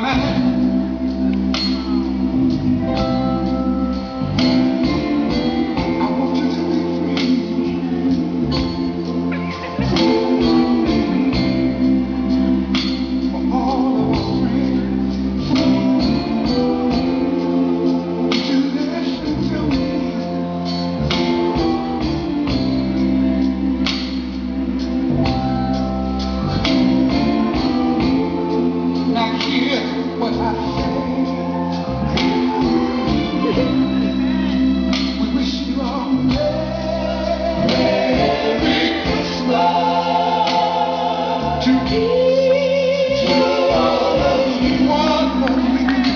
man. I want you to be free for all of our friends. Would you listen to me? Now hear what I say. We wish you all Merry Christmas to each all of you. One more week.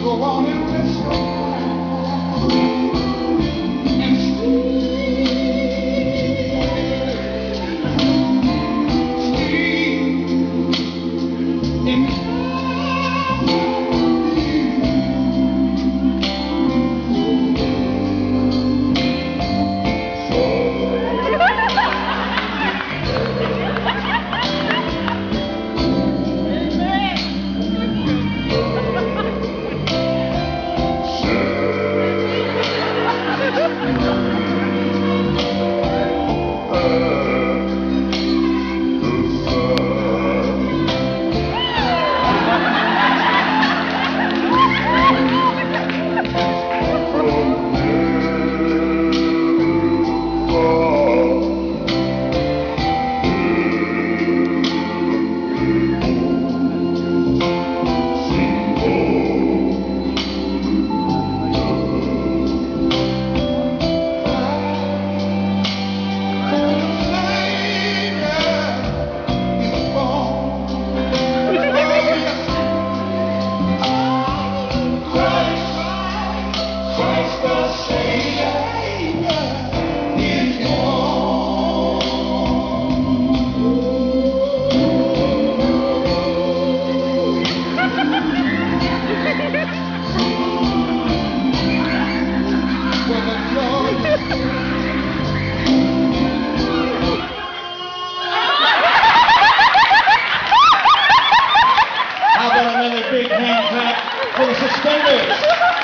Go on and rest your mind and sleep in Big hand clap for the suspenders.